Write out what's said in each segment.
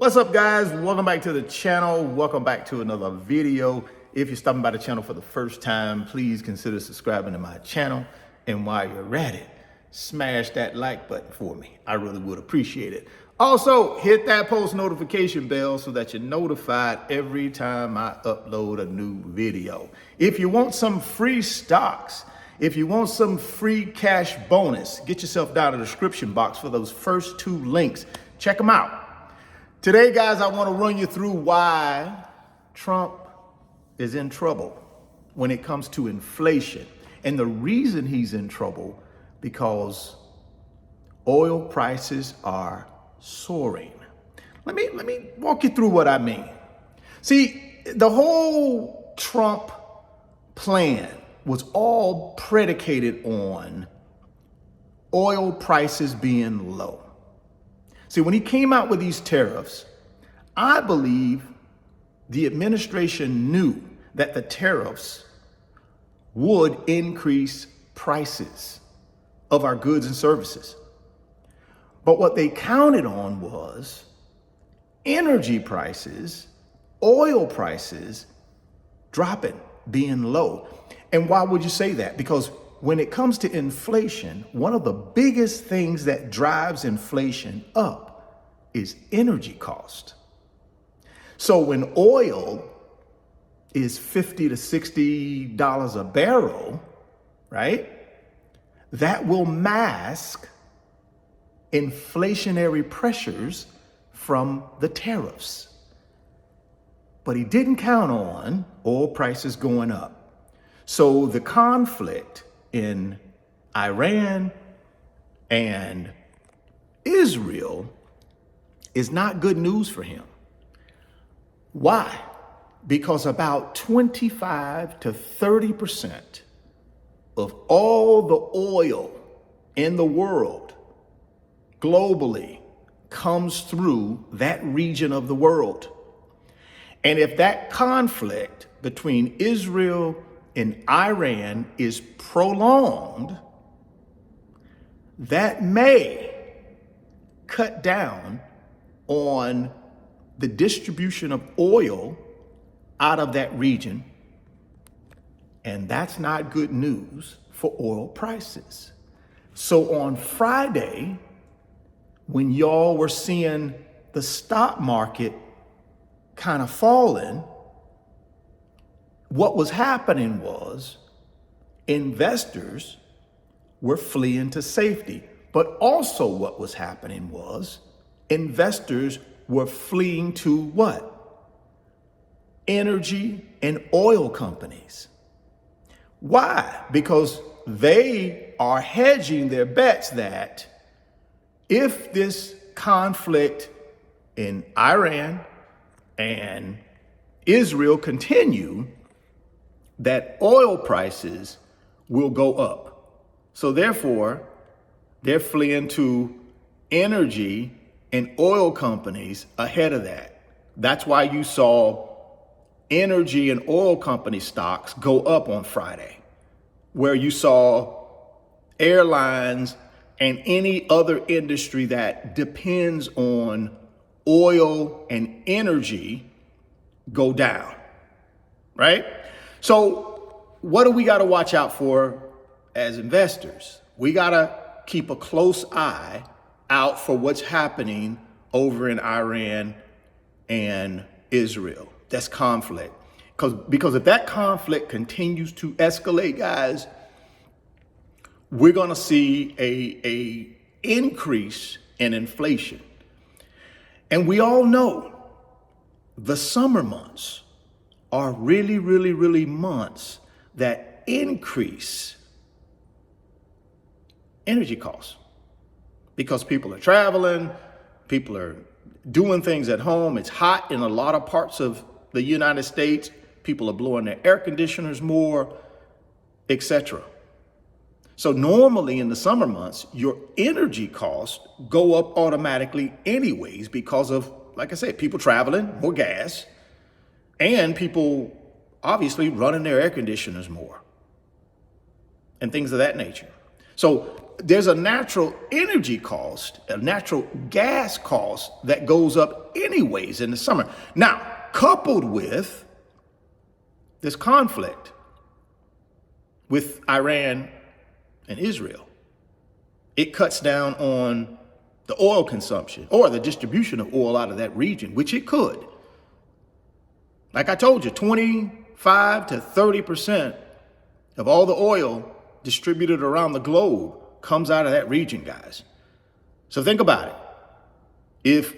What's up, guys? Welcome back to the channel. Welcome back to another video. If you're stopping by the channel for the first time, please consider subscribing to my channel. And while you're at it, smash that like button for me. I really would appreciate it. Also, hit that post notification bell so that you're notified every time I upload a new video. If you want some free stocks, if you want some free cash bonus, get yourself down in the description box for those first two links. Check them out. Today, guys, I want to run you through why Trump is in trouble when it comes to inflation. And the reason he's in trouble, because oil prices are soaring. Let me walk you through what I mean. See, the whole Trump plan was all predicated on oil prices being low. See, when he came out with these tariffs, I believe the administration knew that the tariffs would increase prices of our goods and services. But what they counted on was energy prices, oil prices dropping, being low. And why would you say that? Because when it comes to inflation, one of the biggest things that drives inflation up is energy cost. So when oil is $50 to $60 a barrel, right? That will mask inflationary pressures from the tariffs. But he didn't count on oil prices going up. So the conflict in Iran and Israel is not good news for him. Why? Because about 25 to 30% of all the oil in the world globally comes through that region of the world. And if that conflict between Israel and Iran is prolonged, that may cut down on the distribution of oil out of that region. And that's not good news for oil prices. So on Friday, when y'all were seeing the stock market kind of falling, what was happening was investors were fleeing to safety. But also what was happening was investors were fleeing to what? Energy and oil companies. Why? Because they are hedging their bets that if this conflict in Iran and Israel continue, that oil prices will go up. So therefore, they're fleeing to energy and oil companies ahead of that. That's why you saw energy and oil company stocks go up on Friday, where you saw airlines and any other industry that depends on oil and energy go down, right? So what do we got to watch out for as investors? We got to keep a close eye out for what's happening over in Iran and Israel. That's conflict. Because if that conflict continues to escalate, guys, we're going to see a increase in inflation. And we all know the summer months are really months that increase energy costs because people are traveling, people are doing things at home. It's hot in a lot of parts of the United States. People are blowing their air conditioners more, etc. So normally in the summer months, your energy costs go up automatically anyways because of, like I said, people traveling, more gas, and people obviously running their air conditioners more and things of that nature. So there's a natural energy cost, a natural gas cost that goes up anyways in the summer. Now, coupled with this conflict with Iran and Israel, it cuts down on the oil consumption or the distribution of oil out of that region, which it could. Like I told you, 25 to 30% of all the oil distributed around the globe comes out of that region, guys. So think about it. If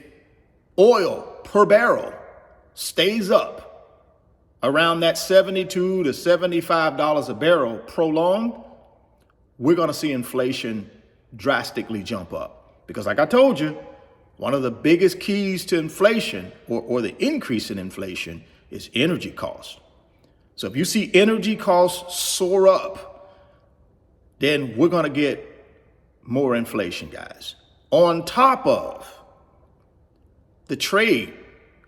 oil per barrel stays up around that $72 to $75 a barrel prolonged, we're going to see inflation drastically jump up. Because like I told you, one of the biggest keys to inflation or the increase in inflation is energy costs. So if you see energy costs soar up, then we're going to get more inflation, guys. On top of the trade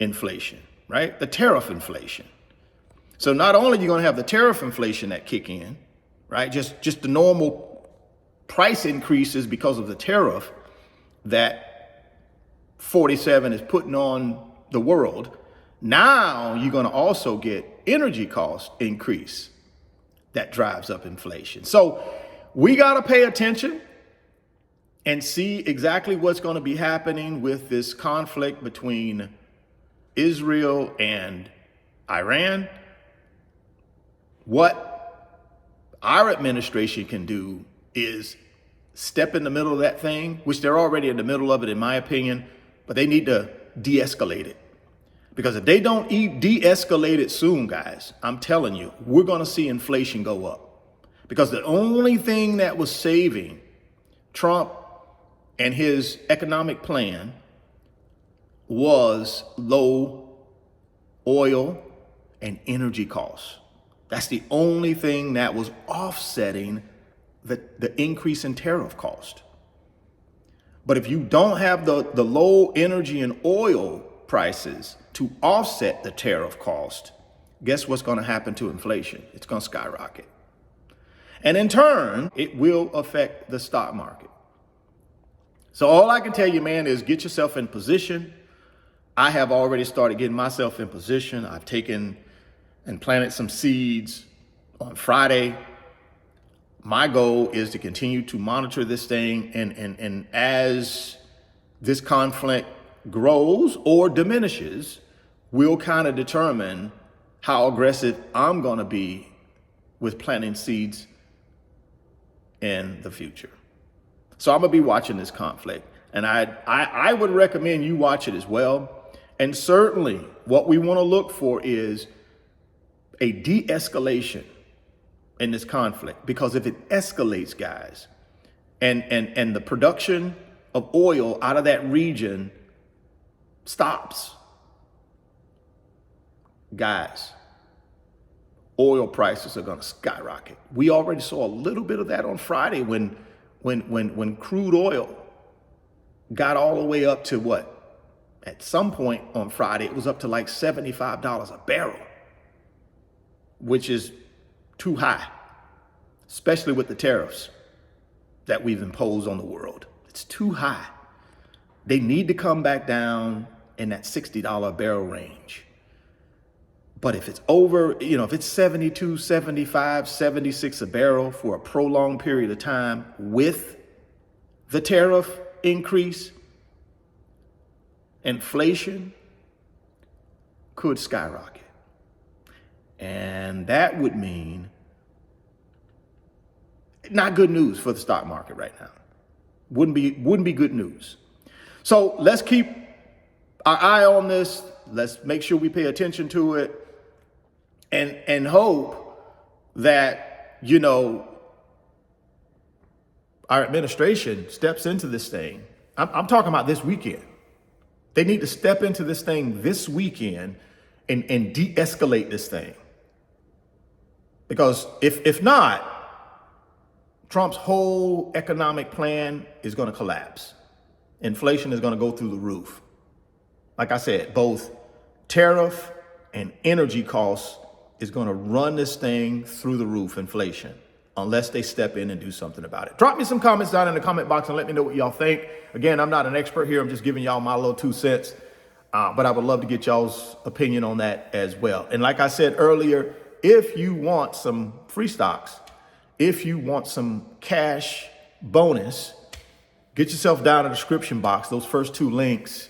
inflation, right? The tariff inflation. So not only are you going to have the tariff inflation that kick in, right? Just the normal price increases because of the tariff that 47 is putting on the world. Now you're going to also get energy cost increase that drives up inflation. So we got to pay attention and see exactly what's going to be happening with this conflict between Israel and Iran. What our administration can do is step in the middle of that thing, which they're already in the middle of it, in my opinion, but they need to de-escalate it. Because if they don't de-escalate it soon, guys, I'm telling you, we're going to see inflation go up. Because the only thing that was saving Trump and his economic plan was low oil and energy costs. That's the only thing that was offsetting the increase in tariff cost. But if you don't have the low energy and oil prices to offset the tariff cost, guess what's going to happen to inflation? It's going to skyrocket. And in turn, it will affect the stock market. So all I can tell you, man, is get yourself in position. I have already started getting myself in position. I've taken and planted some seeds on Friday. My goal is to continue to monitor this thing. And as this conflict grows or diminishes, we'll kind of determine how aggressive I'm going to be with planting seeds in the future. So I'm going to be watching this conflict, and I would recommend you watch it as well. And certainly what we want to look for is a de-escalation in this conflict, because if it escalates, guys, and the production of oil out of that region stops, guys, oil prices are going to skyrocket. We already saw a little bit of that on Friday when crude oil got all the way up to what? At some point on Friday, it was up to like $75 a barrel, which is too high, especially with the tariffs that we've imposed on the world. It's too high. They need to come back down in that $60 a barrel range. But if it's over, if it's 72, 75, 76 a barrel for a prolonged period of time with the tariff increase, inflation could skyrocket. And that would mean not good news for the stock market right now. Wouldn't be good news. So let's keep our eye on this. Let's make sure we pay attention to it and hope that, our administration steps into this thing. I'm talking about this weekend. They need to step into this thing this weekend and de-escalate this thing. Because if not, Trump's whole economic plan is going to collapse. Inflation is going to go through the roof. Like I said, both tariff and energy costs is going to run this thing through the roof, inflation. unless they step in and do something about it. Drop me some comments down in the comment box and let me know what y'all think. Again, I'm not an expert here. I'm just giving y'all my little 2 cents. But I would love to get y'all's opinion on that as well. And like I said earlier, if you want some free stocks, if you want some cash bonus, get yourself down in the description box. Those first 2 links,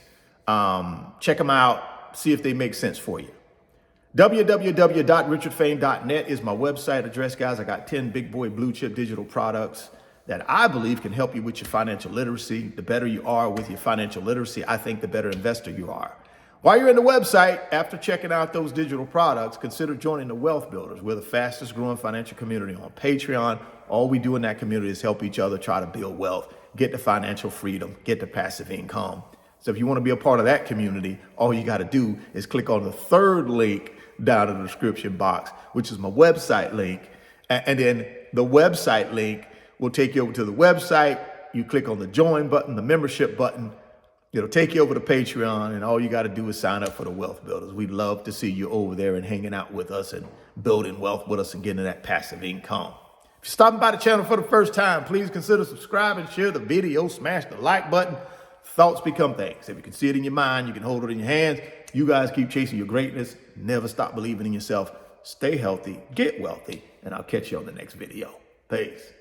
check them out, see if they make sense for you. www.richardfain.net is my website address, guys. I got 10 big boy blue chip digital products that I believe can help you with your financial literacy. The better you are with your financial literacy, I think the better investor you are. While you're in the website, after checking out those digital products, consider joining the Wealth Builders. We're the fastest growing financial community on Patreon. All we do in that community is help each other try to build wealth, get the financial freedom, get the passive income. So if you want to be a part of that community, all you got to do is click on the 3rd link down in the description box, which is my website link. And then the website link will take you over to the website. You click on the join button, the membership button. It'll take you over to Patreon, and all you got to do is sign up for the Wealth Builders. We'd love to see you over there and hanging out with us and building wealth with us and getting that passive income. If you're stopping by the channel for the first time, please consider subscribing, share the video, smash the like button. Thoughts become things. If you can see it in your mind, you can hold it in your hands. You guys keep chasing your greatness. Never stop believing in yourself. Stay healthy, get wealthy, and I'll catch you on the next video. Peace.